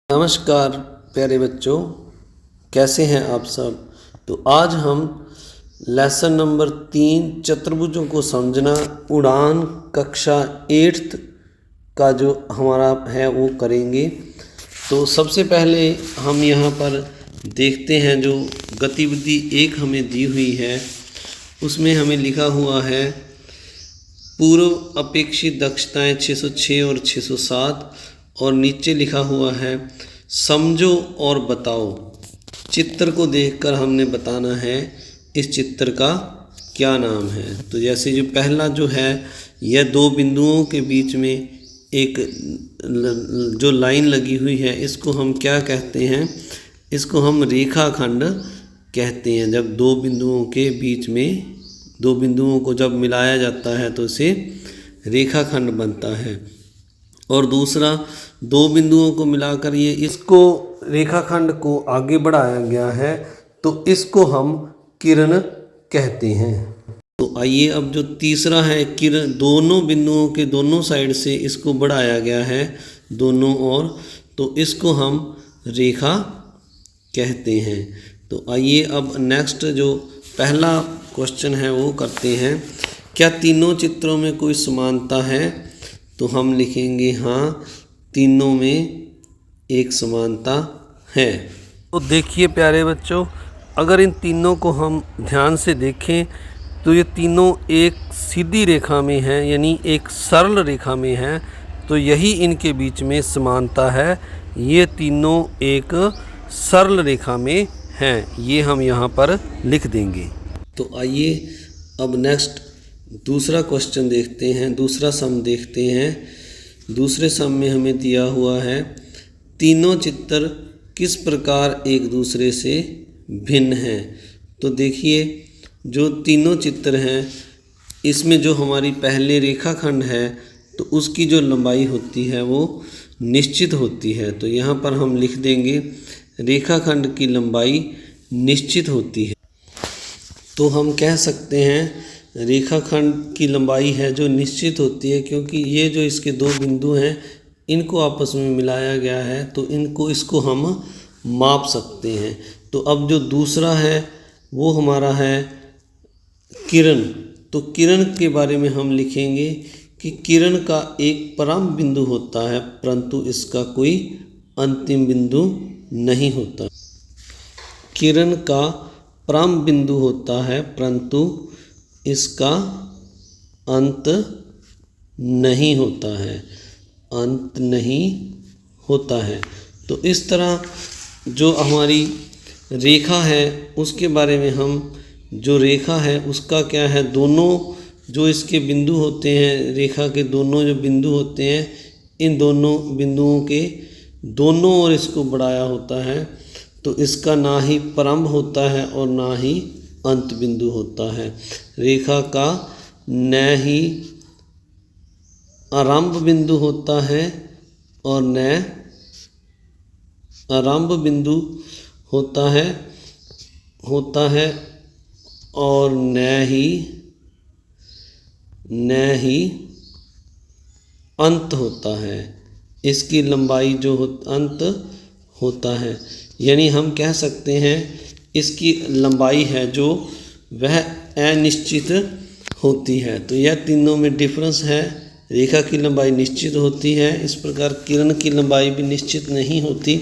नमस्कार प्यारे बच्चों, कैसे हैं आप सब। तो आज हम लेसन नंबर 3 चतुर्भुजों को समझना उड़ान कक्षा 8th का जो हमारा है वो करेंगे। तो सबसे पहले हम यहाँ पर देखते हैं जो गतिविधि 1 हमें दी हुई है, उसमें हमें लिखा हुआ है पूर्व अपेक्षित दक्षताएं 606 और 607 और नीचे लिखा हुआ है समझो और बताओ। चित्र को देखकर हमने बताना है इस चित्र का क्या नाम है। तो जैसे जो पहला जो है यह 2 बिंदुओं के बीच में एक जो लाइन लगी हुई है, इसको हम क्या कहते हैं, इसको हम रेखाखंड कहते हैं। जब 2 बिंदुओं के बीच में 2 बिंदुओं को जब मिलाया जाता है तो इसे रेखाखंड बनता है। और दूसरा 2 बिंदुओं को मिलाकर ये इसको रेखाखंड को आगे बढ़ाया गया है, तो इसको हम किरण कहते हैं। तो आइए अब जो तीसरा है किरण, दोनों बिंदुओं के दोनों साइड से इसको बढ़ाया गया है दोनों ओर, तो इसको हम रेखा कहते हैं। तो आइए अब नेक्स्ट जो पहला क्वेश्चन है वो करते हैं। क्या तीनों चित्रों में कोई समानता है? तो हम लिखेंगे हाँ, तीनों में एक समानता है। तो देखिए प्यारे बच्चों, अगर इन तीनों को हम ध्यान से देखें तो ये तीनों एक सीधी रेखा में हैं, यानी एक सरल रेखा में हैं। तो यही इनके बीच में समानता है, ये तीनों एक सरल रेखा में हैं। ये हम यहाँ पर लिख देंगे। तो आइए अब नेक्स्ट दूसरा क्वेश्चन देखते हैं, दूसरा सम देखते हैं। दूसरे सम में हमें दिया हुआ है तीनों चित्र किस प्रकार एक दूसरे से भिन्न हैं। तो देखिए जो तीनों चित्र हैं, इसमें जो हमारी पहले रेखाखंड है तो उसकी जो लंबाई होती है वो निश्चित होती है। तो यहाँ पर हम लिख देंगे रेखाखंड की लंबाई निश्चित होती है। तो हम कह सकते हैं रेखाखंड की लंबाई है जो निश्चित होती है, क्योंकि ये जो इसके 2 बिंदु हैं इनको आपस में मिलाया गया है, तो इसको हम माप सकते हैं। तो अब जो दूसरा है वो हमारा है किरण। तो किरण के बारे में हम लिखेंगे कि किरण का एक प्रारंभ बिंदु होता है, परंतु इसका कोई अंतिम बिंदु नहीं होता। किरण का प्रारंभ बिंदु होता है, परंतु इसका अंत नहीं होता है, अंत नहीं होता है। तो इस तरह जो हमारी रेखा है उसके बारे में हम, जो रेखा है उसका क्या है, दोनों जो इसके बिंदु होते हैं, रेखा के दोनों जो बिंदु होते हैं, इन दोनों बिंदुओं के दोनों ओर इसको बढ़ाया होता है। तो इसका ना ही प्रारंभ होता है और ना ही अंत बिंदु होता है। रेखा का न ही आरंभ बिंदु होता है और न आरंभ बिंदु होता है और न ही अंत होता है। इसकी लंबाई जो अंत होता है, यानी हम कह सकते हैं इसकी लंबाई है जो वह अनिश्चित होती है। तो यह तीनों में डिफरेंस है। रेखा की लंबाई निश्चित होती है, इस प्रकार किरण की लंबाई भी निश्चित नहीं होती।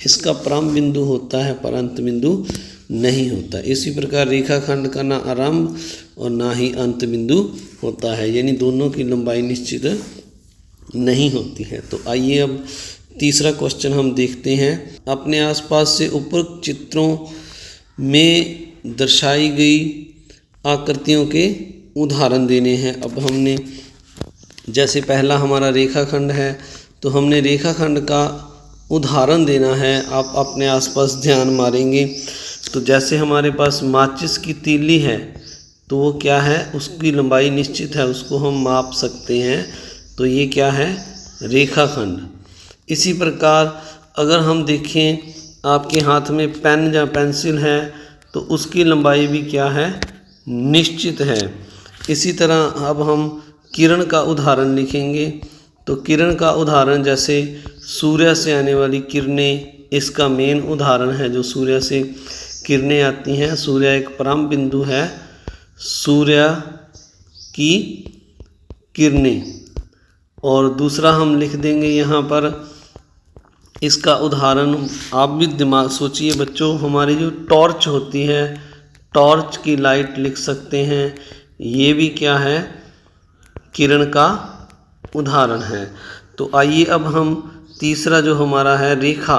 इसका प्रारंभ बिंदु होता है पर अंत बिंदु नहीं होता। इसी प्रकार रेखाखंड का ना आरंभ और ना ही अंत बिंदु होता है, यानी दोनों की लंबाई निश्चित नहीं होती है। तो आइए अब तीसरा क्वेश्चन हम देखते हैं। अपने आसपास से उपरोक्त चित्रों में दर्शाई गई आकृतियों के उदाहरण देने हैं। अब हमने जैसे पहला हमारा रेखाखंड है, तो हमने रेखाखंड का उदाहरण देना है। आप अपने आसपास ध्यान मारेंगे तो जैसे हमारे पास माचिस की तीली है, तो वो क्या है, उसकी लंबाई निश्चित है, उसको हम माप सकते हैं। तो ये क्या है, रेखाखंड। इसी प्रकार अगर हम देखें आपके हाथ में पेन या पेंसिल है, तो उसकी लंबाई भी क्या है, निश्चित है। इसी तरह अब हम किरण का उदाहरण लिखेंगे। तो किरण का उदाहरण जैसे सूर्य से आने वाली किरणें इसका मेन उदाहरण है। जो सूर्य से किरणें आती हैं, सूर्य एक परम बिंदु है, सूर्य की किरणें। और दूसरा हम लिख देंगे यहाँ पर इसका उदाहरण, आप भी दिमाग सोचिए बच्चों, हमारी जो टॉर्च होती है, टॉर्च की लाइट लिख सकते हैं। ये भी क्या है, किरण का उदाहरण है। तो आइए अब हम तीसरा जो हमारा है रेखा,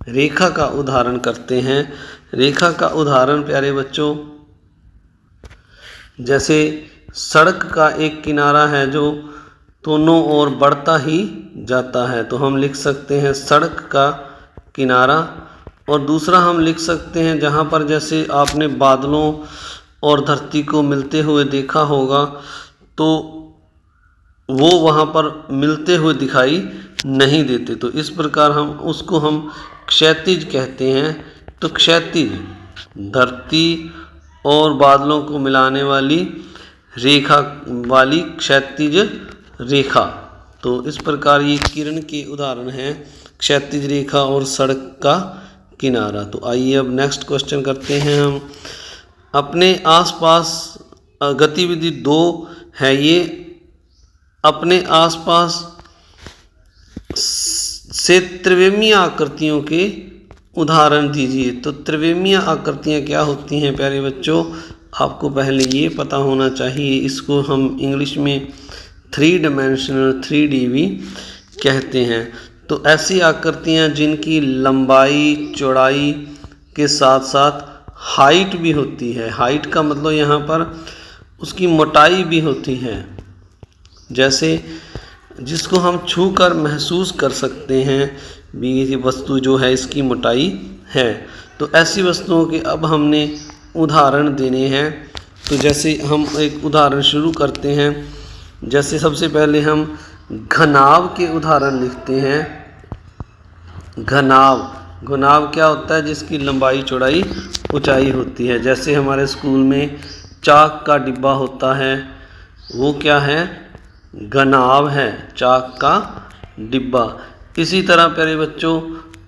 रेखा का उदाहरण करते हैं। रेखा का उदाहरण प्यारे बच्चों, जैसे सड़क का एक किनारा है जो दोनों ओर बढ़ता ही जाता है, तो हम लिख सकते हैं सड़क का किनारा। और दूसरा हम लिख सकते हैं जहाँ पर जैसे आपने बादलों और धरती को मिलते हुए देखा होगा, तो वो वहाँ पर मिलते हुए दिखाई नहीं देते, तो इस प्रकार उसको हम क्षैतिज कहते हैं। तो क्षैतिज, धरती और बादलों को मिलाने वाली रेखा वाली क्षैतिज रेखा। तो इस प्रकार ये किरण के उदाहरण हैं, क्षैतिज रेखा और सड़क का किनारा। तो आइए अब नेक्स्ट क्वेश्चन करते हैं हम। अपने आसपास गतिविधि 2 है, ये अपने आसपास से त्रिविमीय आकृतियों के उदाहरण दीजिए। तो त्रिविमीय आकृतियाँ क्या होती हैं प्यारे बच्चों, आपको पहले ये पता होना चाहिए। इसको हम इंग्लिश में 3 डायमेंशनल 3D भी कहते हैं। तो ऐसी आकृतियाँ जिनकी लंबाई चौड़ाई के साथ साथ हाइट भी होती है, हाइट का मतलब यहाँ पर उसकी मोटाई भी होती है, जैसे जिसको हम छू कर महसूस कर सकते हैं भी ये वस्तु जो है इसकी मोटाई है। तो ऐसी वस्तुओं के अब हमने उदाहरण देने हैं। तो जैसे हम एक उदाहरण शुरू करते हैं, जैसे सबसे पहले हम घनाभ के उदाहरण लिखते हैं। घनाभ, घनाभ क्या होता है, जिसकी लंबाई चौड़ाई ऊंचाई होती है। जैसे हमारे स्कूल में चाक का डिब्बा होता है, वो क्या है, घनाभ है, चाक का डिब्बा। इसी तरह प्यारे बच्चों,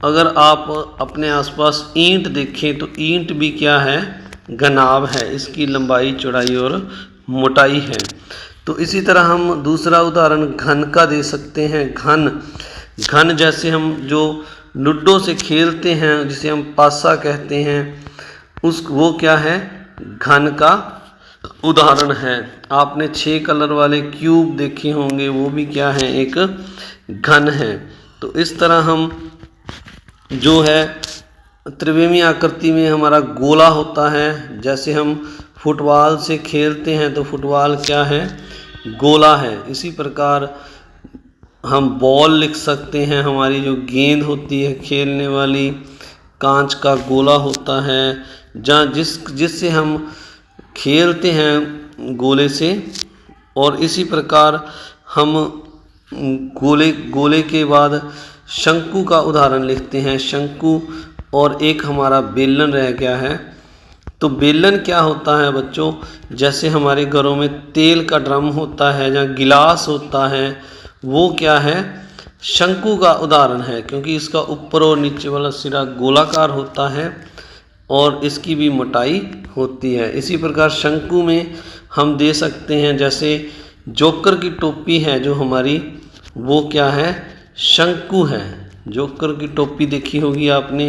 अगर आप अपने आसपास ईंट देखें तो ईंट भी क्या है, घनाभ है, इसकी लंबाई चौड़ाई और मोटाई है। तो इसी तरह हम दूसरा उदाहरण घन का दे सकते हैं। घन, घन जैसे हम जो लूडो से खेलते हैं, जिसे हम पासा कहते हैं, वो क्या है, घन का उदाहरण है। आपने 6 कलर वाले क्यूब देखे होंगे, वो भी क्या है, एक घन है। तो इस तरह हम जो है त्रिविमीय आकृति में हमारा गोला होता है। जैसे हम फुटबॉल से खेलते हैं तो फुटबॉल क्या है, गोला है। इसी प्रकार हम बॉल लिख सकते हैं, हमारी जो गेंद होती है खेलने वाली, कांच का गोला होता है, जहाँ जिससे हम खेलते हैं गोले से। और इसी प्रकार हम गोले के बाद शंकु का उदाहरण लिखते हैं, शंकु। और एक हमारा बेलन रह गया है। तो बेलन क्या होता है बच्चों, जैसे हमारे घरों में तेल का ड्रम होता है, जहाँ गिलास होता है, वो क्या है, शंकु का उदाहरण है, क्योंकि इसका ऊपर और नीचे वाला सिरा गोलाकार होता है और इसकी भी मोटाई होती है। इसी प्रकार शंकु में हम दे सकते हैं, जैसे जोकर की टोपी है जो हमारी, वो क्या है, शंकु है। जोकर की टोपी देखी होगी आपने।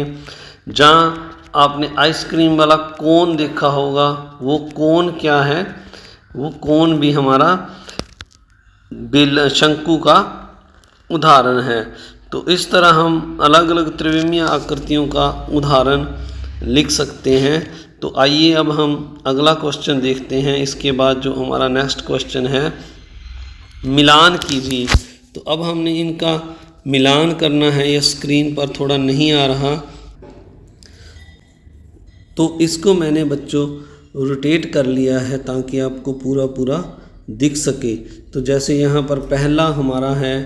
जहाँ आपने आइसक्रीम वाला कोन देखा होगा, वो कोन क्या है, वो कोन भी हमारा शंकु का उदाहरण है। तो इस तरह हम अलग अलग त्रिविमीय आकृतियों का उदाहरण लिख सकते हैं। तो आइए अब हम अगला क्वेश्चन देखते हैं। इसके बाद जो हमारा नेक्स्ट क्वेश्चन है मिलान की भी। तो अब हमने इनका मिलान करना है, यह स्क्रीन पर थोड़ा नहीं आ रहा, तो इसको मैंने बच्चों रोटेट कर लिया है ताकि आपको पूरा दिख सके। तो जैसे यहाँ पर पहला हमारा है,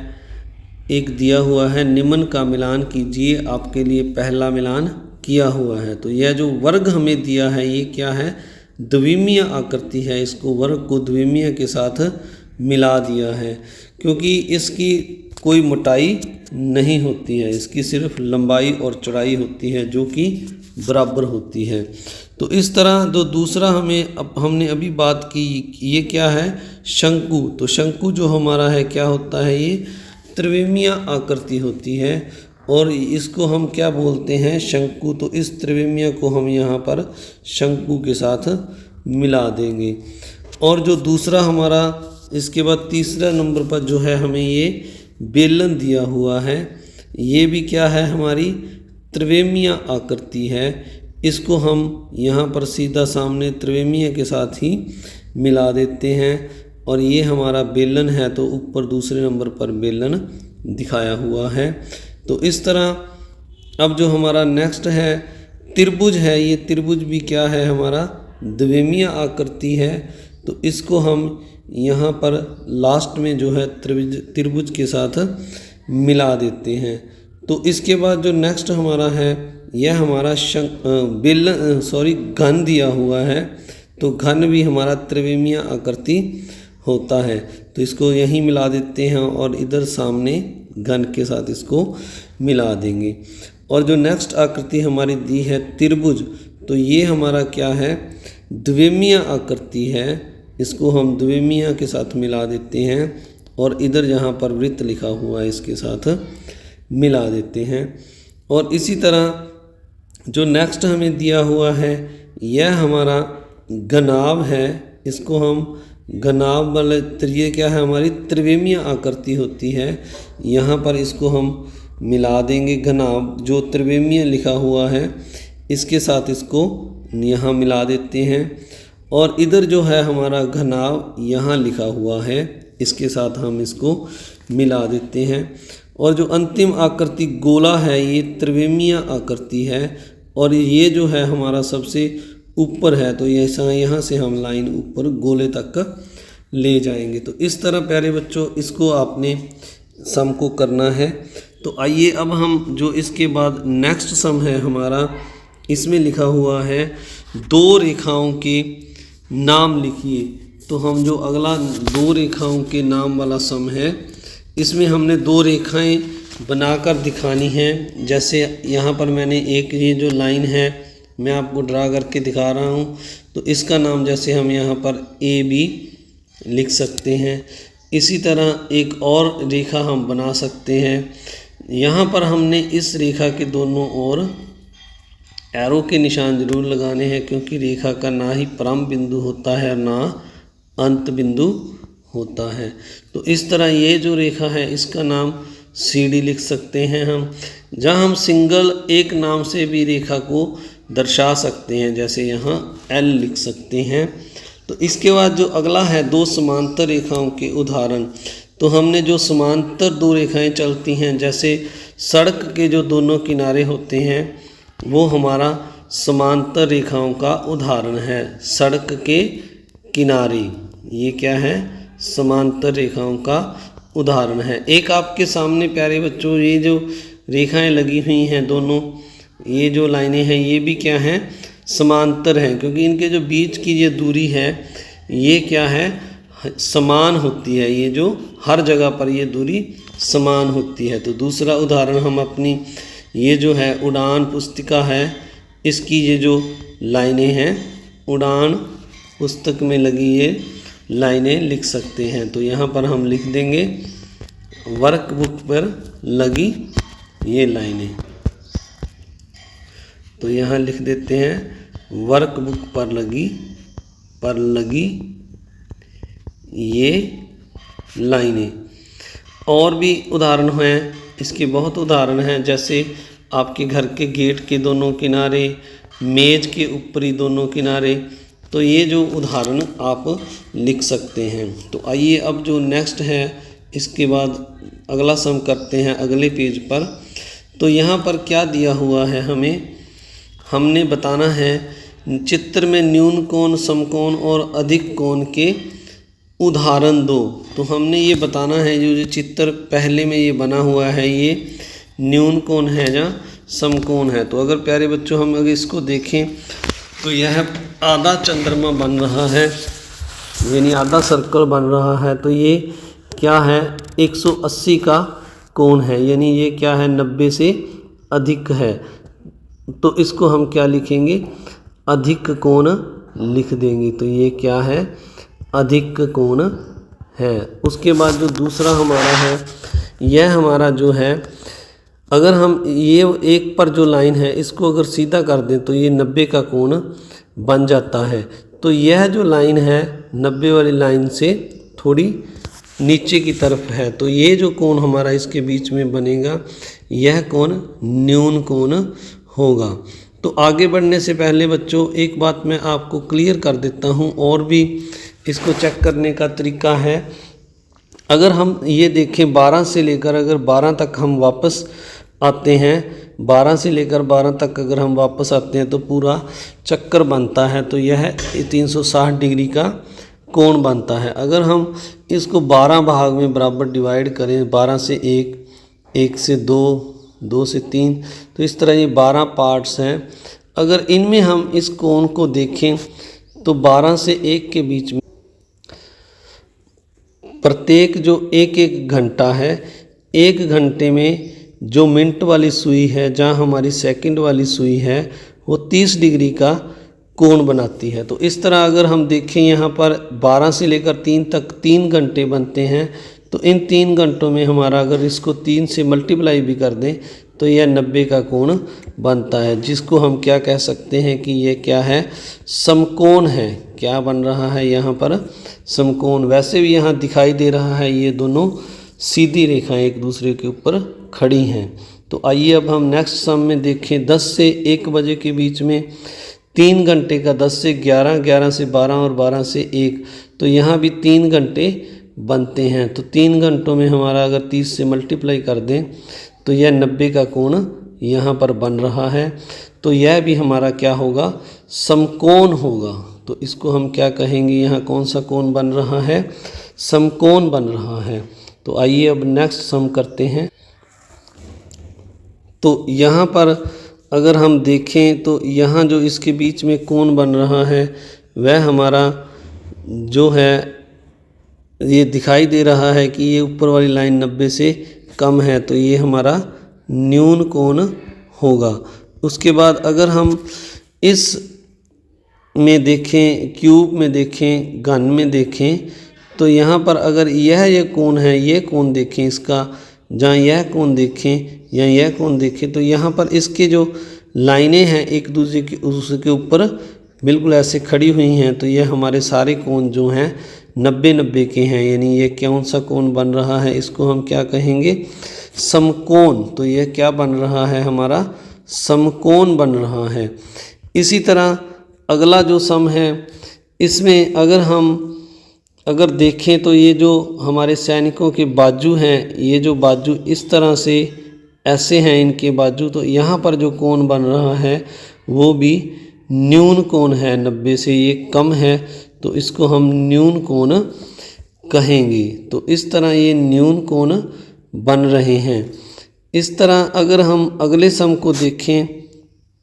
एक दिया हुआ है निम्न का मिलान कीजिए, आपके लिए पहला मिलान किया हुआ है। तो यह जो वर्ग हमें दिया है, ये क्या है, द्विमीय आकृति है। इसको वर्ग को द्विमीय के साथ मिला दिया है। क्योंकि इसकी कोई मोटाई नहीं होती है, इसकी सिर्फ लंबाई और चौड़ाई होती है जो कि बराबर होती है। तो इस तरह जो दूसरा हमने अभी बात की, ये क्या है, शंकु। तो शंकु जो हमारा है क्या होता है, ये त्रिविमीय आकृति होती है और इसको हम क्या बोलते हैं, शंकु। तो इस त्रिविमीय को हम यहाँ पर शंकु के साथ मिला देंगे। और जो दूसरा हमारा इसके बाद तीसरा नंबर पर जो है हमें ये बेलन दिया हुआ है, ये भी क्या है, हमारी त्रिविमीय आकृति है। इसको हम यहाँ पर सीधा सामने त्रिविमीय के साथ ही मिला देते हैं और ये हमारा बेलन है, तो ऊपर दूसरे नंबर पर बेलन दिखाया हुआ है। तो इस तरह अब जो हमारा नेक्स्ट है त्रिभुज है, ये त्रिभुज भी क्या है, हमारा द्विमीय आकृति है। तो इसको हम यहाँ पर लास्ट में जो है त्रिभुज के साथ मिला देते हैं। तो इसके बाद जो नेक्स्ट हमारा है, यह हमारा घन दिया हुआ है। तो घन भी हमारा त्रिविमीय आकृति होता है, तो इसको यहीं मिला देते हैं और इधर सामने घन के साथ इसको मिला देंगे। और जो नेक्स्ट आकृति हमारी दी है त्रिभुज, तो ये हमारा क्या है, द्विमीय आकृति है। इसको हम द्विमीय के साथ मिला देते हैं और इधर जहाँ पर वृत्त लिखा हुआ है इसके साथ मिला देते हैं। और इसी तरह जो नेक्स्ट हमें दिया हुआ है, यह हमारा घनाभ है। इसको हम घनाभ वाले ये क्या है, हमारी त्रिविमीय आकृति होती है। यहाँ पर इसको हम मिला देंगे, घनाभ जो त्रिविमीय लिखा हुआ है इसके साथ इसको यहाँ मिला देते हैं। और इधर जो है हमारा घनाभ यहाँ लिखा हुआ है, इसके साथ हम इसको मिला देते हैं। और जो अंतिम आकृति गोला है, ये त्रिविमीय आकृति है और ये जो है हमारा सबसे ऊपर है। तो यहाँ से हम लाइन ऊपर गोले तक ले जाएंगे। तो इस तरह प्यारे बच्चों इसको आपने सम को करना है। तो आइए अब हम जो इसके बाद नेक्स्ट सम है हमारा, इसमें लिखा हुआ है 2 रेखाओं के नाम लिखिए। तो हम जो अगला 2 रेखाओं के नाम वाला सम है, इसमें हमने 2 रेखाएं बनाकर दिखानी हैं। जैसे यहाँ पर मैंने एक ये जो लाइन है मैं आपको ड्रा करके दिखा रहा हूँ, तो इसका नाम जैसे हम यहाँ पर AB लिख सकते हैं। इसी तरह एक और रेखा हम बना सकते हैं। यहाँ पर हमने इस रेखा के दोनों ओर एरो के निशान जरूर लगाने हैं, क्योंकि रेखा का ना ही प्रारंभ बिंदु होता है और ना अंत बिंदु होता है। तो इस तरह ये जो रेखा है इसका नाम CD लिख सकते हैं हम, जहाँ हम सिंगल एक नाम से भी रेखा को दर्शा सकते हैं, जैसे यहाँ L लिख सकते हैं। तो इसके बाद जो अगला है 2 समांतर रेखाओं के उदाहरण। तो हमने जो समांतर 2 रेखाएं चलती हैं, जैसे सड़क के जो दोनों किनारे होते हैं, वो हमारा समांतर रेखाओं का उदाहरण है। सड़क के किनारे ये क्या है, समांतर रेखाओं का उदाहरण है। एक आपके सामने प्यारे बच्चों ये जो रेखाएं लगी हुई हैं दोनों, ये जो लाइनें हैं ये भी क्या हैं, समांतर हैं, क्योंकि इनके जो बीच की ये दूरी है ये क्या है, समान होती है। ये जो हर जगह पर ये दूरी समान होती है। तो दूसरा उदाहरण हम अपनी ये जो है उड़ान पुस्तिका है, इसकी ये जो लाइनें हैं, उड़ान पुस्तक में लगी ये लाइनें लिख सकते हैं। तो यहाँ पर हम लिख देंगे वर्कबुक पर लगी ये लाइनें। तो यहाँ लिख देते हैं वर्कबुक पर लगी ये लाइनें। और भी उदाहरण हैं, इसके बहुत उदाहरण हैं, जैसे आपके घर के गेट के दोनों किनारे, मेज के ऊपरी दोनों किनारे। तो ये जो उदाहरण आप लिख सकते हैं। तो आइए अब जो नेक्स्ट है इसके बाद अगला सम करते हैं अगले पेज पर। तो यहाँ पर क्या दिया हुआ है, हमने बताना है चित्र में न्यून कोण, समकोण और अधिक कोण के उदाहरण दो। तो हमने ये बताना है जो चित्र पहले में ये बना हुआ है ये न्यून कोण है या समकोण है। तो अगर प्यारे बच्चों हम अगर इसको देखें तो यह आधा चंद्रमा बन रहा है, यानी आधा सर्कल बन रहा है। तो ये क्या है 180 का कोण है, यानी ये क्या है 90 से अधिक है। तो इसको हम क्या लिखेंगे, अधिक कोण लिख देंगे। तो ये क्या है, अधिक कोण है। उसके बाद जो दूसरा हमारा है, यह हमारा जो है, अगर हम ये एक पर जो लाइन है इसको अगर सीधा कर दें तो ये 90 का कोण बन जाता है। तो यह जो लाइन है 90 वाली लाइन से थोड़ी नीचे की तरफ है, तो ये जो कोण हमारा इसके बीच में बनेगा यह कोण न्यून कोण होगा। तो आगे बढ़ने से पहले बच्चों एक बात मैं आपको क्लियर कर देता हूँ, और भी इसको चेक करने का तरीका है। अगर हम ये देखें 12 से लेकर अगर 12 तक हम वापस आते हैं, 12 से लेकर 12 तक अगर हम वापस आते हैं तो पूरा चक्कर बनता है, तो यह 360 डिग्री का कोण बनता है। अगर हम इसको 12 भाग में बराबर डिवाइड करें, 12 से 1, 1 से 2, 2 से 3, तो इस तरह ये 12 पार्ट्स हैं। अगर इनमें हम इस कोण को देखें तो 12 से 1 के बीच में प्रत्येक जो एक घंटा है, 1 घंटे में जो मिनट वाली सुई है, जहाँ हमारी सेकंड वाली सुई है, वो 30 डिग्री का कोण बनाती है। तो इस तरह अगर हम देखें यहाँ पर 12 से लेकर 3 तक 3 घंटे बनते हैं, तो इन 3 घंटों में हमारा अगर इसको 3 से मल्टीप्लाई भी कर दें तो यह 90 का कोण बनता है, जिसको हम क्या कह सकते हैं कि ये क्या है, समकोण है। क्या बन रहा है यहाँ पर, समकोण। वैसे भी यहाँ दिखाई दे रहा है ये दोनों सीधी रेखाएं एक दूसरे के ऊपर खड़ी हैं। तो आइए अब हम नेक्स्ट सम में देखें। 10 से 1 बजे के बीच में 3 घंटे का, 10 से 11, 11 से 12 और 12 से 1, तो यहाँ भी 3 घंटे बनते हैं। तो 3 घंटों में हमारा अगर 30 से मल्टीप्लाई कर दें तो यह 90 का कोण यहाँ पर बन रहा है। तो यह भी हमारा क्या होगा, समकोण होगा। तो इसको हम क्या कहेंगे, यहाँ कौन सा कोण बन रहा है, समकोण बन रहा है। तो आइए अब नेक्स्ट सम करते हैं। तो यहाँ पर अगर हम देखें तो यहाँ जो इसके बीच में कोण बन रहा है वह हमारा जो है, ये दिखाई दे रहा है कि ये ऊपर वाली लाइन 90 से कम है, तो ये हमारा न्यून कोण होगा। उसके बाद अगर हम इस में देखें, क्यूब में देखें, घन में देखें, तो यहाँ पर अगर ये कोण है, ये कोण देखें इसका, जहाँ यह कोण देखें या यह कोण देखें, तो यहाँ पर इसके जो लाइनें हैं एक दूसरे के ऊपर बिल्कुल ऐसे खड़ी हुई हैं। तो ये हमारे सारे कोण जो हैं 90-90 के हैं, यानी ये कौन सा कोण बन रहा है, इसको हम क्या कहेंगे, समकोण। तो ये क्या बन रहा है, हमारा समकोण बन रहा है। इसी तरह अगला जो सम है, इसमें अगर देखें तो ये जो हमारे सैनिकों के बाजू हैं, ये जो बाजू इस तरह से ऐसे हैं इनके बाजू, तो यहाँ पर जो कोण बन रहा है वो भी न्यून कोण है, 90 से ये कम है, तो इसको हम न्यून कोण कहेंगे। तो इस तरह ये न्यून कोण बन रहे हैं। इस तरह अगर हम अगले सम को देखें,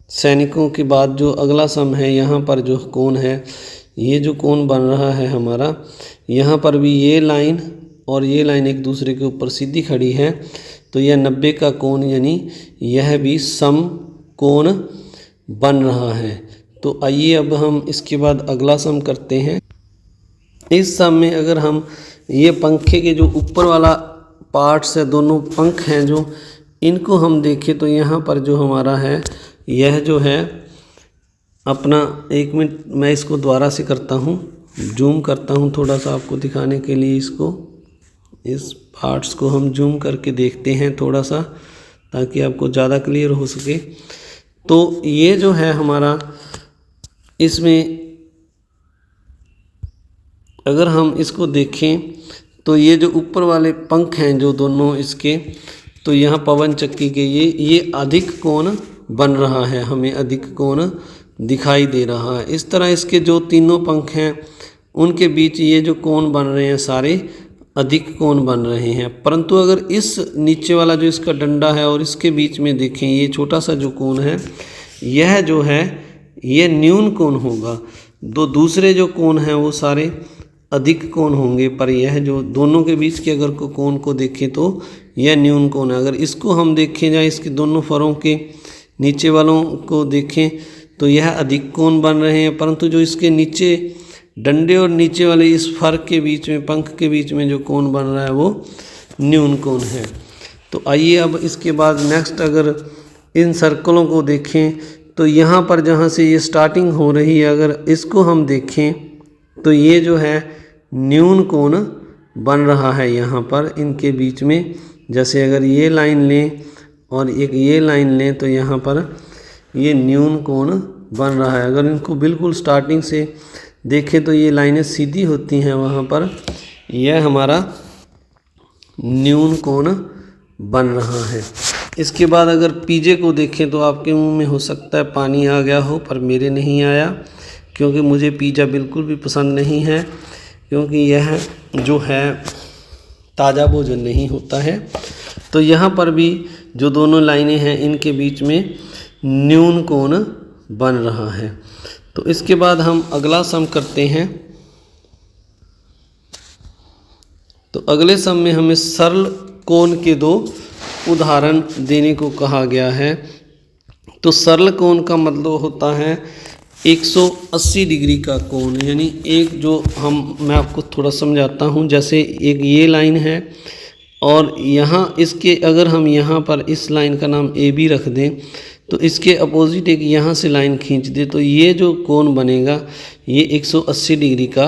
सैनिकों के बाद जो अगला सम है, यहाँ पर जो कोण है, ये जो कोण बन रहा है हमारा, यहाँ पर भी ये लाइन और ये लाइन एक दूसरे के ऊपर सीधी खड़ी है, तो यह 90 का कोण, यानी यह भी समकोण बन रहा है। तो आइए अब हम इसके बाद अगला सम करते हैं। इस सम में अगर हम ये पंखे के जो ऊपर वाला पार्ट्स है, दोनों पंख हैं जो, इनको हम देखें तो यहाँ पर जो हमारा है, यह जो है अपना, 1 मिनट मैं इसको दोबारा से करता हूँ, जूम करता हूँ थोड़ा सा आपको दिखाने के लिए। इसको, इस पार्ट्स को हम जूम करके देखते हैं थोड़ा सा, ताकि आपको ज़्यादा क्लियर हो सके। तो ये जो है हमारा, इसमें अगर हम इसको देखें तो ये जो ऊपर वाले पंख हैं जो दोनों इसके, तो यहाँ पवन चक्की के ये अधिक कोण बन रहा है, हमें अधिक कोण दिखाई दे रहा है। इस तरह इसके जो तीनों पंख हैं उनके बीच ये जो कोण बन रहे हैं सारे अधिक कोण बन रहे हैं। परंतु अगर इस नीचे वाला जो इसका डंडा है और इसके बीच में देखें, ये छोटा सा जो कोण है, यह जो है ये न्यून कोण होगा। दूसरे जो कोण हैं वो सारे अधिक कोण होंगे, पर यह जो दोनों के बीच के अगर कोण को देखें तो यह न्यून कोण है। अगर इसको हम देखें जाए, इसके दोनों फरों के नीचे वालों को देखें तो यह अधिक कोण बन रहे हैं, परंतु जो इसके नीचे डंडे और नीचे वाले इस फर के बीच में, पंख के बीच में जो कोण बन रहा है वो न्यून कोण है। तो आइए अब इसके बाद नेक्स्ट अगर इन सर्कलों को देखें तो यहाँ पर जहाँ से ये स्टार्टिंग हो रही है, अगर इसको हम देखें तो ये जो है न्यून कोण बन रहा है यहाँ पर इनके बीच में। जैसे अगर ये लाइन लें और एक ये लाइन लें तो यहाँ पर ये न्यून कोण बन रहा है। अगर इनको बिल्कुल स्टार्टिंग से देखें तो ये लाइनें सीधी होती हैं, वहाँ पर यह हमारा न्यून कोण बन रहा है। इसके बाद अगर पीजे को देखें तो आपके मुंह में हो सकता है पानी आ गया हो, पर मेरे नहीं आया, क्योंकि मुझे पिज़्ज़ा बिल्कुल भी पसंद नहीं है, क्योंकि यह जो है ताज़ा भोजन नहीं होता है। तो यहाँ पर भी जो दोनों लाइनें हैं इनके बीच में न्यून कोण बन रहा है। तो इसके बाद हम अगला सम करते हैं। तो अगले सम में हमें सरल कोण के दो उदाहरण देने को कहा गया है। तो सरल कोण का मतलब होता है 180 डिग्री का कोण, यानी एक जो मैं आपको थोड़ा समझाता हूँ। जैसे एक ये लाइन है और यहाँ इसके अगर हम यहाँ पर इस लाइन का नाम ए बी रख दें तो इसके अपोजिट एक यहाँ से लाइन खींच दे तो ये जो कोण बनेगा ये 180 डिग्री का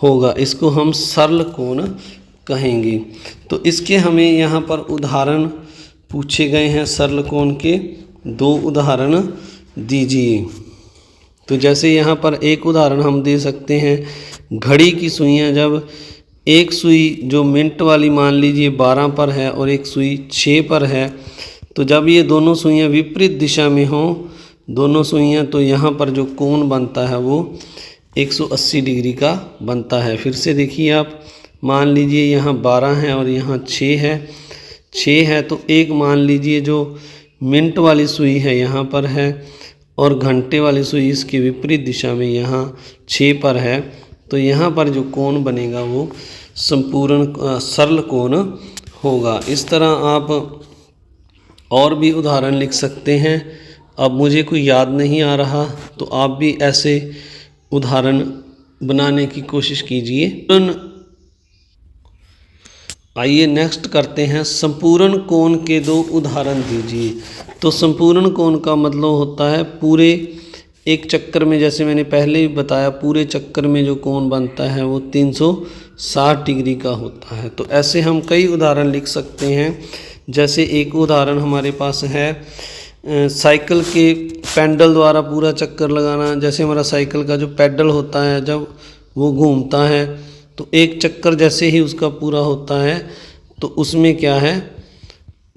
होगा। इसको हम सरल कोण कहेंगे। तो इसके हमें यहाँ पर उदाहरण पूछे गए हैं, सरल कोण के दो उदाहरण दीजिए। तो जैसे यहाँ पर एक उदाहरण हम दे सकते हैं, घड़ी की सुइयाँ, जब एक सुई जो मिनट वाली मान लीजिए 12 पर है और एक सुई 6 पर है, तो जब ये दोनों सुइयाँ विपरीत दिशा में हों दोनों सुइयाँ, तो यहाँ पर जो कोण बनता है वो 180 डिग्री का बनता है। फिर से देखिए आप, मान लीजिए यहाँ 12 है और यहाँ 6 है, तो एक मान लीजिए जो मिनट वाली सुई है यहाँ पर है और घंटे वाली सुई इसके विपरीत दिशा में यहाँ 6 पर है, तो यहाँ पर जो कोण बनेगा वो संपूर्ण सरल कोण होगा। इस तरह आप और भी उदाहरण लिख सकते हैं। अब मुझे कोई याद नहीं आ रहा तो आप भी ऐसे उदाहरण बनाने की कोशिश कीजिए। आइए नेक्स्ट करते हैं, संपूर्ण कोण के दो उदाहरण दीजिए। तो संपूर्ण कोण का मतलब होता है पूरे एक चक्कर में, जैसे मैंने पहले ही बताया, पूरे चक्कर में जो कोण बनता है वो 360 डिग्री का होता है। तो ऐसे हम कई उदाहरण लिख सकते हैं। जैसे एक उदाहरण हमारे पास है साइकिल के पैडल द्वारा पूरा चक्कर लगाना। जैसे हमारा साइकिल का जो पैडल होता है जब वो घूमता है तो एक चक्कर जैसे ही उसका पूरा होता है तो उसमें क्या है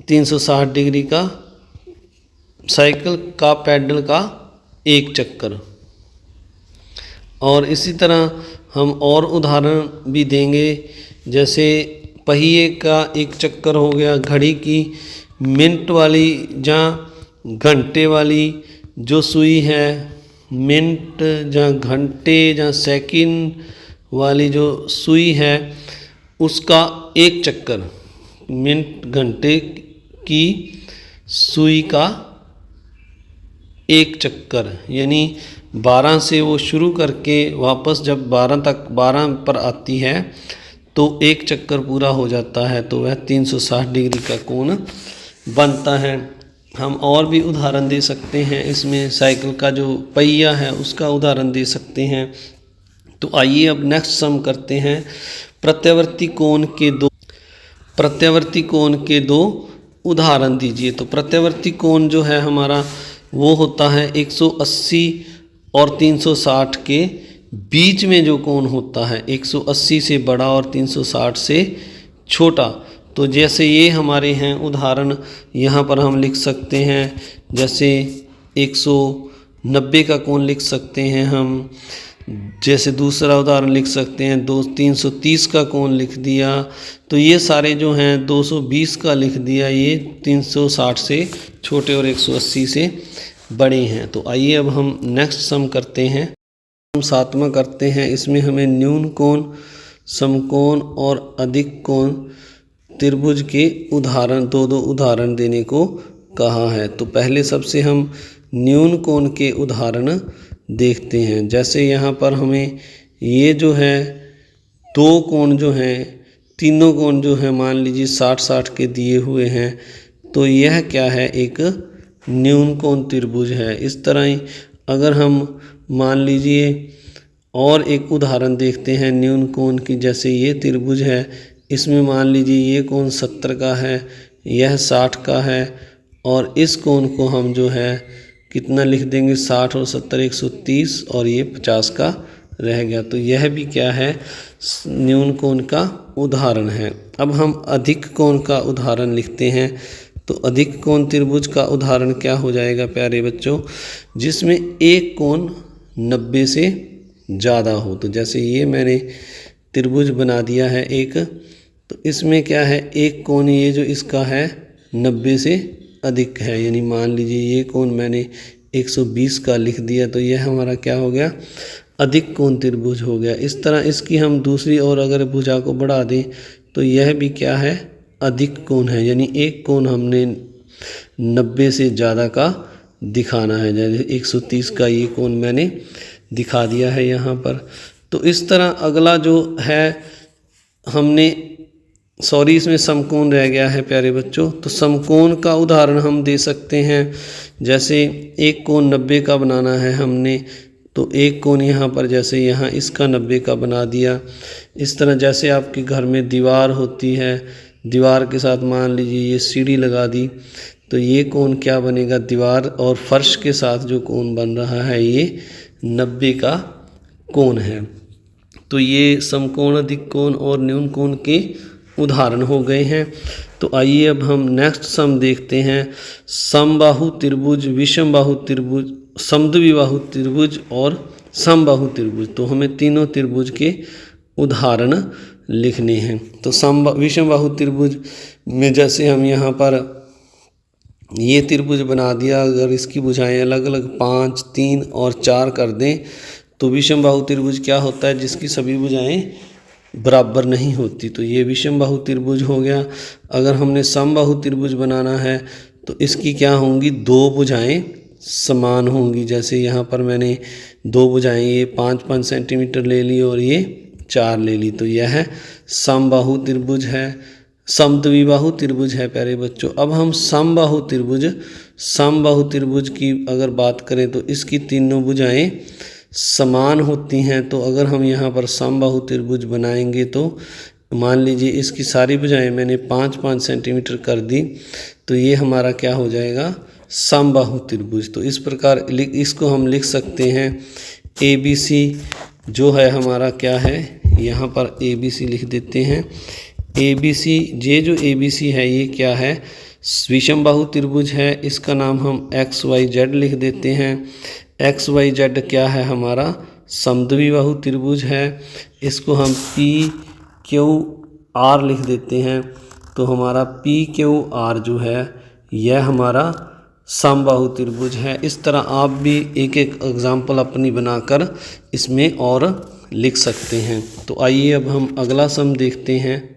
360 डिग्री का साइकिल का पैडल का एक चक्कर। और इसी तरह हम और उदाहरण भी देंगे, जैसे पहिए का एक चक्कर हो गया, घड़ी की मिनट वाली या घंटे वाली जो सुई है, मिनट या घंटे या सेकंड वाली जो सुई है उसका एक चक्कर, मिनट घंटे की सुई का एक चक्कर, यानी 12 से वो शुरू करके वापस जब 12 पर आती है तो एक चक्कर पूरा हो जाता है, तो वह 360 डिग्री का कोण बनता है। हम और भी उदाहरण दे सकते हैं, इसमें साइकिल का जो पहिया है उसका उदाहरण दे सकते हैं। तो आइए अब नेक्स्ट सम करते हैं, प्रत्यावर्ती कोण के दो उदाहरण दीजिए। तो प्रत्यावर्ती कोण जो है हमारा वो होता है 180 और 360 के बीच में जो कोण होता है, 180 से बड़ा और 360 से छोटा। तो जैसे ये हमारे हैं उदाहरण, यहाँ पर हम लिख सकते हैं, जैसे 190 का कोण लिख सकते हैं हम। जैसे दूसरा उदाहरण लिख सकते हैं 330 का कोण लिख दिया। तो ये सारे जो हैं 220 का लिख दिया, ये 360 से छोटे और 180 से बड़े हैं। तो आइए अब हम नेक्स्ट सम करते हैं। हम सातवां करते हैं। इसमें हमें न्यून कोण, समकोण और अधिक कोण त्रिभुज के उदाहरण दो उदाहरण देने को कहा है। तो पहले सबसे हम न्यून कोण के उदाहरण देखते हैं। जैसे यहाँ पर हमें ये जो है दो कोण जो हैं, तीनों कोण जो हैं मान लीजिए 60-60 के दिए हुए हैं, तो यह क्या है, एक न्यून कोण त्रिभुज है। इस तरह ही अगर हम मान लीजिए और एक उदाहरण देखते हैं न्यून कोण की। जैसे ये त्रिभुज है, इसमें मान लीजिए ये कोण 70 का है, यह 60 का है, और इस कोण को हम जो है कितना लिख देंगे, 60 और 70 130, और ये 50 का रह गया। तो यह भी क्या है, न्यून कोण का उदाहरण है। अब हम अधिक कोण का उदाहरण लिखते हैं। तो अधिक कोण त्रिभुज का उदाहरण क्या हो जाएगा प्यारे बच्चों, जिसमें एक कोण 90 से ज़्यादा हो। तो जैसे ये मैंने त्रिभुज बना दिया है एक, तो इसमें क्या है, एक कोण ये जो इसका है 90 से अधिक है, यानी मान लीजिए ये कोण मैंने 120 का लिख दिया, तो यह हमारा क्या हो गया, अधिक कोण त्रिभुज हो गया। इस तरह इसकी हम दूसरी ओर अगर भुजा को बढ़ा दें तो यह भी क्या है, अधिक कोण है, यानी एक कोण हमने 90 से ज़्यादा का दिखाना है। जैसे 130 का ये कोण मैंने दिखा दिया है यहाँ पर। तो इस तरह अगला जो है हमने, सॉरी इसमें समकोण रह गया है प्यारे बच्चों। तो समकोण का उदाहरण हम दे सकते हैं। जैसे एक कोण 90 का बनाना है हमने, तो एक कोण यहाँ पर जैसे यहाँ इसका 90 का बना दिया। इस तरह जैसे आपके घर में दीवार होती है, दीवार के साथ मान लीजिए ये सीढ़ी लगा दी, तो ये कोण क्या बनेगा, दीवार और फर्श के साथ जो कोण बन रहा है ये 90 का कोण है। तो ये समकोण, अधिक कोण और न्यून कोण के उदाहरण हो गए हैं। तो आइए अब हम नेक्स्ट सम देखते हैं। समबाहु त्रिभुज, विषमबाहु त्रिभुज, समद्विबाहु त्रिभुज और समबाहु त्रिभुज। तो हमें तीनों त्रिभुज के उदाहरण लिखने हैं। तो विषमबाहु त्रिभुज में जैसे हम यहाँ पर ये त्रिभुज बना दिया, अगर इसकी भुजाएं अलग अलग 5, 3 और 4 कर दें तो विषमबाहु त्रिभुज क्या होता है, जिसकी सभी भुजाएं बराबर नहीं होती। तो ये विषमबाहु त्रिभुज हो गया। अगर हमने समबाहु त्रिभुज बनाना है तो इसकी क्या होंगी, दो भुजाएं समान होंगी। जैसे यहाँ पर मैंने दो भुजाएं ये 5-5 सेंटीमीटर ले ली और ये 4 ले ली, तो यह समबाहु त्रिभुज है। समद्विबाहु त्रिभुज है प्यारे बच्चों। अब हम समबाहु त्रिभुज की अगर बात करें तो इसकी तीनों भुजाएं समान होती हैं। तो अगर हम यहाँ पर समबाहु त्रिभुज बनाएंगे तो मान लीजिए इसकी सारी भुजाएं मैंने 5-5 सेंटीमीटर कर दी, तो ये हमारा क्या हो जाएगा, समबाहु त्रिभुज। तो इस प्रकार इसको हम लिख सकते हैं ABC जो है हमारा क्या है, यहाँ पर ABC लिख देते हैं। ABC, ये जो ABC है ये क्या है, विषमबाहु त्रिभुज है। इसका नाम हम XYZ लिख देते हैं। XYZ क्या है, हमारा समद्विबाहु त्रिभुज है। इसको हम PQR लिख देते हैं। तो हमारा PQR जो है यह हमारा समबाहु त्रिभुज है। इस तरह आप भी एक एक एग्जाम्पल अपनी बनाकर इसमें और लिख सकते हैं। तो आइए अब हम अगला सम देखते हैं।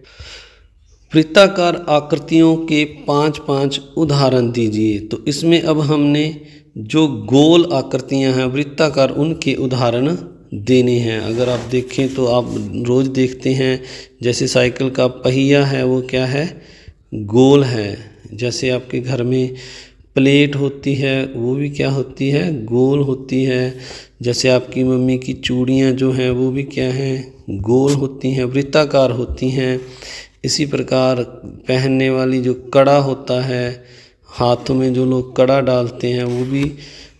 वृत्ताकार आकृतियों के 5-5 उदाहरण दीजिए। तो इसमें अब हमने जो गोल आकृतियां हैं वृत्ताकार, उनके उदाहरण देने हैं। अगर आप देखें तो आप रोज़ देखते हैं, जैसे साइकिल का पहिया है वो क्या है, गोल है। जैसे आपके घर में प्लेट होती है वो भी क्या होती है, गोल होती है। जैसे आपकी मम्मी की चूड़ियाँ जो हैं वो भी क्या हैं, गोल होती हैं, वृत्ताकार होती हैं। इसी प्रकार पहनने वाली जो कड़ा होता है, हाथों में जो लोग कड़ा डालते हैं वो भी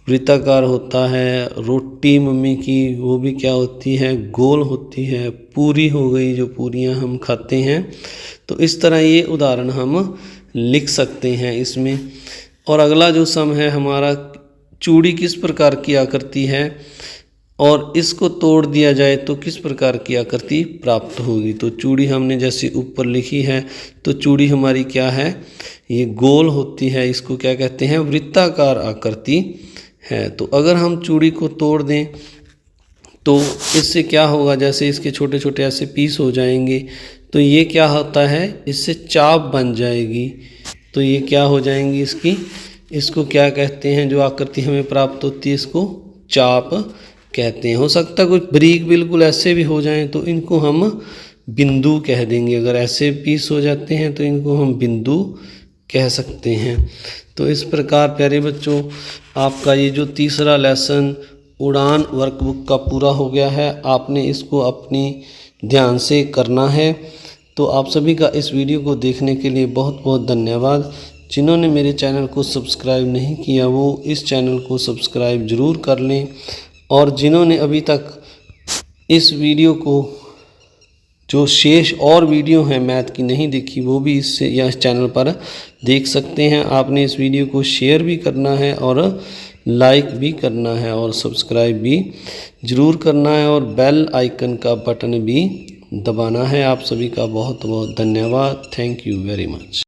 वृत्ताकार होता है। रोटी मम्मी की वो भी क्या होती है, गोल होती है। पूरी हो गई, जो पूरियां हम खाते हैं। तो इस तरह ये उदाहरण हम लिख सकते हैं इसमें। और अगला जो सम है हमारा, चूड़ी किस प्रकार की आकृति है और इसको तोड़ दिया जाए तो किस प्रकार की आकृति प्राप्त होगी। तो चूड़ी हमने जैसे ऊपर लिखी है, तो चूड़ी हमारी क्या है, ये गोल होती है। इसको क्या कहते हैं, वृत्ताकार आकृति है। तो अगर हम चूड़ी को तोड़ दें तो इससे क्या होगा, जैसे इसके छोटे छोटे ऐसे पीस हो जाएंगे तो ये क्या होता है, इससे चाप बन जाएगी। तो ये क्या हो जाएंगी इसको क्या कहते हैं, जो आकृति हमें प्राप्त होती है इसको चाप कहते हैं। हो सकता है कुछ बारीक बिल्कुल ऐसे भी हो जाएं तो इनको हम बिंदु कह देंगे। अगर ऐसे पीस हो जाते हैं तो इनको हम बिंदु कह सकते हैं। तो इस प्रकार प्यारे बच्चों आपका ये जो तीसरा लेसन उड़ान वर्कबुक का पूरा हो गया है। आपने इसको अपनी ध्यान से करना है। तो आप सभी का इस वीडियो को देखने के लिए बहुत बहुत धन्यवाद। जिन्होंने मेरे चैनल को सब्सक्राइब नहीं किया वो इस चैनल को सब्सक्राइब ज़रूर कर लें, और जिन्होंने अभी तक इस वीडियो को जो शेष और वीडियो हैं मैथ की नहीं देखी वो भी इससे या इस चैनल पर देख सकते हैं। आपने इस वीडियो को शेयर भी करना है और लाइक भी करना है और सब्सक्राइब भी ज़रूर करना है और बेल आइकन का बटन भी दबाना है। आप सभी का बहुत बहुत धन्यवाद। Thank you very much.